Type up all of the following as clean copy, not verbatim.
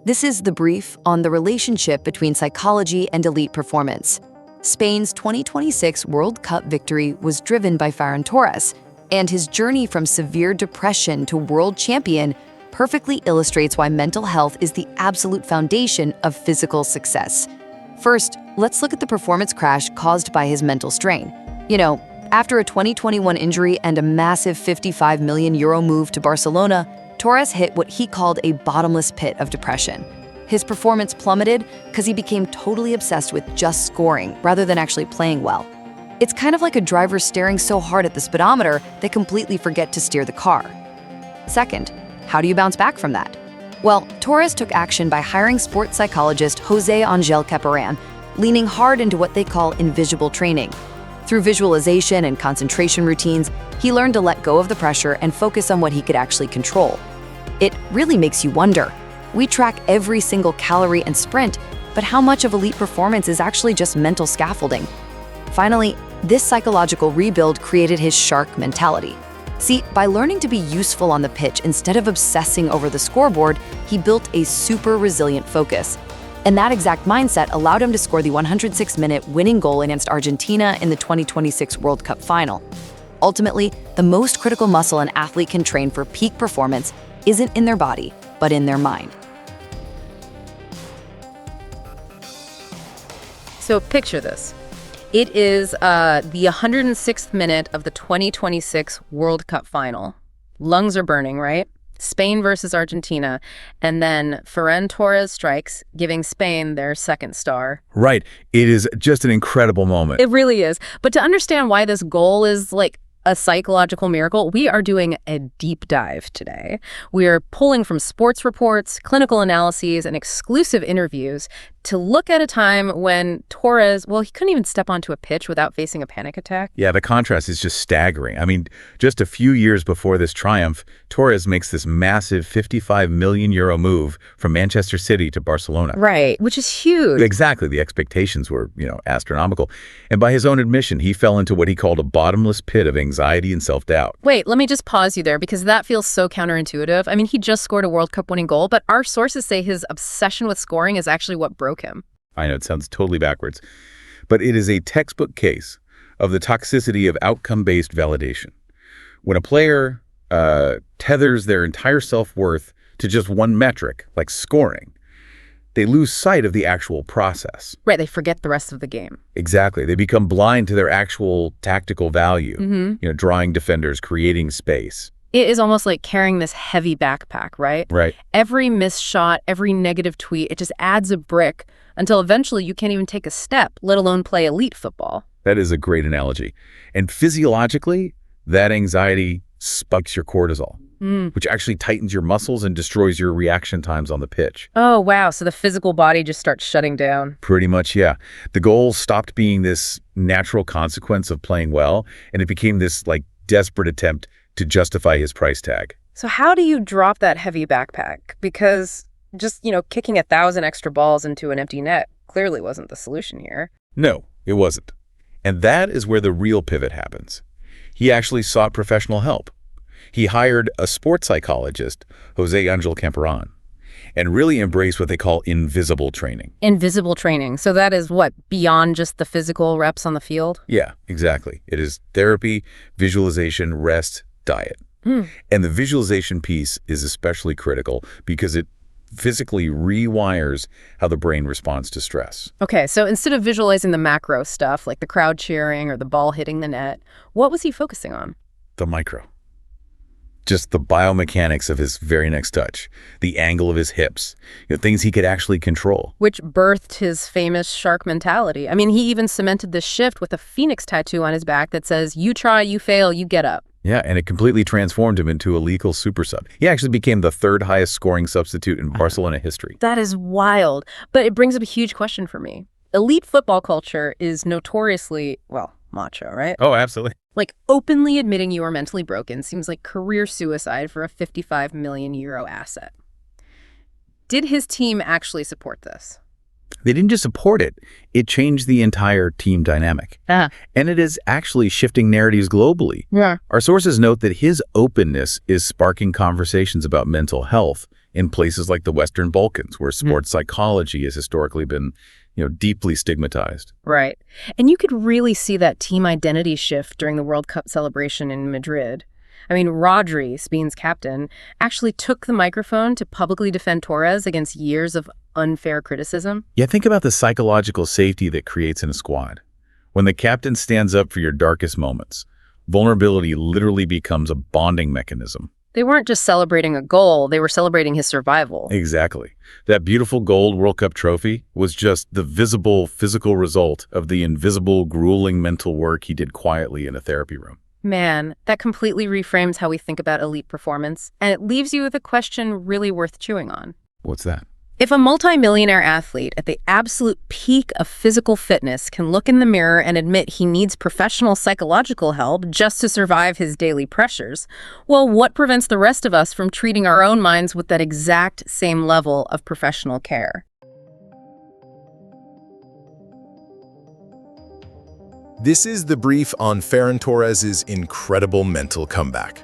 This is the brief on the relationship between psychology and elite performance. Spain's 2026 World Cup victory was driven by Ferran Torres, and his journey from severe depression to world champion perfectly illustrates why mental health is the absolute foundation of physical success. First, let's look at the performance crash caused by his mental strain. After a 2021 injury and a massive €55 million move to Barcelona, Torres hit what he called a bottomless pit of depression. His performance plummeted because he became totally obsessed with just scoring rather than actually playing well. It's kind of like a driver staring so hard at the speedometer they completely forget to steer the car. Second, how do you bounce back from that? Well, Torres took action by hiring sports psychologist Jose Angel Caparan, leaning hard into what they call invisible training. Through visualization and concentration routines, he learned to let go of the pressure and focus on what he could actually control. It really makes you wonder. We track every single calorie and sprint, but how much of elite performance is actually just mental scaffolding? Finally, this psychological rebuild created his shark mentality. See, by learning to be useful on the pitch instead of obsessing over the scoreboard, he built a super resilient focus. And that exact mindset allowed him to score the 106-minute winning goal against Argentina in the 2026 World Cup final. Ultimately, the most critical muscle an athlete can train for peak performance isn't in their body, but in their mind. So picture this. It is the 106th minute of the 2026 World Cup final. Lungs are burning, right? Spain versus Argentina. And then Ferran Torres strikes, giving Spain their second star. Right. It is just an incredible moment. It really is. But to understand why this goal is like a psychological miracle, we are doing a deep dive today. We are pulling from sports reports, clinical analyses, and exclusive interviews to look at a time when Torres, he couldn't even step onto a pitch without facing a panic attack. Yeah, the contrast is just staggering. I mean, just a few years before this triumph, Torres makes this massive €55 million move from Manchester City to Barcelona. Right, which is huge. Exactly. The expectations were, astronomical. And by his own admission, he fell into what he called a bottomless pit of anxiety and self-doubt. Wait, let me just pause you there because that feels so counterintuitive. I mean, he just scored a World Cup winning goal, but our sources say his obsession with scoring is actually what broke him. I know, it sounds totally backwards, but it is a textbook case of the toxicity of outcome-based validation. When a player tethers their entire self-worth to just one metric, like scoring, they lose sight of the actual process. Right, they forget the rest of the game. Exactly. They become blind to their actual tactical value, drawing defenders, creating space. It is almost like carrying this heavy backpack, right? Right. Every missed shot, every negative tweet, it just adds a brick until eventually you can't even take a step, let alone play elite football. That is a great analogy. And physiologically, that anxiety spikes your cortisol, which actually tightens your muscles and destroys your reaction times on the pitch. Oh, wow. So the physical body just starts shutting down. Pretty much, yeah. The goal stopped being this natural consequence of playing well, and it became this desperate attempt to justify his price tag. So how do you drop that heavy backpack? Because just, kicking 1,000 extra balls into an empty net clearly wasn't the solution here. No, it wasn't. And that is where the real pivot happens. He actually sought professional help. He hired a sports psychologist, Jose Angel Caparan, and really embraced what they call invisible training. Invisible training. So that is what, beyond just the physical reps on the field? Yeah, exactly. It is therapy, visualization, rest, diet. And the visualization piece is especially critical because it physically rewires how the brain responds to stress. Okay, so instead of visualizing the macro stuff, like the crowd cheering or the ball hitting the net, what was he focusing on? The micro. Just the biomechanics of his very next touch, the angle of his hips, things he could actually control. Which birthed his famous shark mentality. I mean, he even cemented this shift with a phoenix tattoo on his back that says, you try, you fail, you get up. Yeah, and it completely transformed him into a legal super sub. He actually became the third highest scoring substitute in Barcelona history. That is wild. But it brings up a huge question for me. Elite football culture is notoriously, macho, right? Oh, absolutely. Openly admitting you are mentally broken seems like career suicide for a €55 million asset. Did his team actually support this? They didn't just support it. It changed the entire team dynamic. And it is actually shifting narratives globally. Yeah. Our sources note that his openness is sparking conversations about mental health in places like the Western Balkans, where sports psychology has historically been, deeply stigmatized. Right. And you could really see that team identity shift during the World Cup celebration in Madrid. I mean, Rodri, Spain's captain, actually took the microphone to publicly defend Torres against years of unfair criticism. Yeah, think about the psychological safety that creates in a squad. When the captain stands up for your darkest moments, vulnerability literally becomes a bonding mechanism. They weren't just celebrating a goal, they were celebrating his survival. Exactly. That beautiful gold World Cup trophy was just the visible physical result of the invisible, grueling mental work he did quietly in a therapy room. Man, that completely reframes how we think about elite performance, and it leaves you with a question really worth chewing on. What's that? If a multimillionaire athlete at the absolute peak of physical fitness can look in the mirror and admit he needs professional psychological help just to survive his daily pressures, well, what prevents the rest of us from treating our own minds with that exact same level of professional care? This is the brief on Ferran Torres' incredible mental comeback.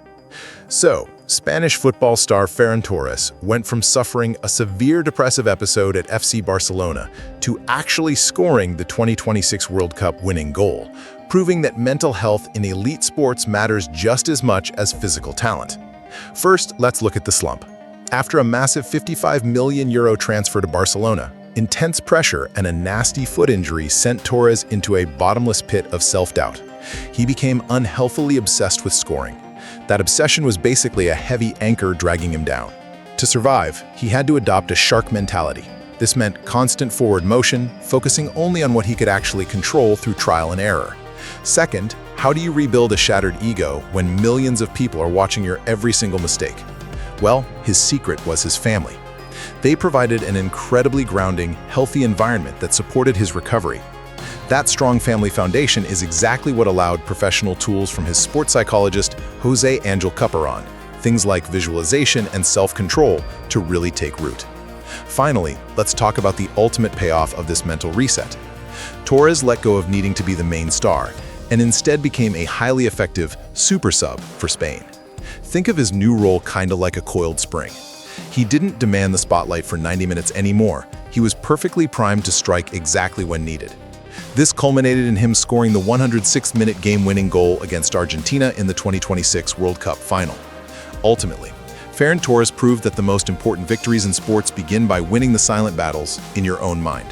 So, Spanish football star Ferran Torres went from suffering a severe depressive episode at FC Barcelona to actually scoring the 2026 World Cup winning goal, proving that mental health in elite sports matters just as much as physical talent. First, let's look at the slump. After a massive €55 million transfer to Barcelona, intense pressure and a nasty foot injury sent Torres into a bottomless pit of self-doubt. He became unhealthily obsessed with scoring. That obsession was basically a heavy anchor dragging him down. To survive, he had to adopt a shark mentality. This meant constant forward motion, focusing only on what he could actually control through trial and error. Second, how do you rebuild a shattered ego when millions of people are watching your every single mistake? Well, his secret was his family. They provided an incredibly grounding, healthy environment that supported his recovery. That strong family foundation is exactly what allowed professional tools from his sports psychologist, Jose Angel Caparan, things like visualization and self-control, to really take root. Finally, let's talk about the ultimate payoff of this mental reset. Torres let go of needing to be the main star, and instead became a highly effective super sub for Spain. Think of his new role kinda like a coiled spring. He didn't demand the spotlight for 90 minutes anymore. He was perfectly primed to strike exactly when needed. This culminated in him scoring the 106-minute game-winning goal against Argentina in the 2026 World Cup final. Ultimately, Ferran Torres proved that the most important victories in sports begin by winning the silent battles in your own mind.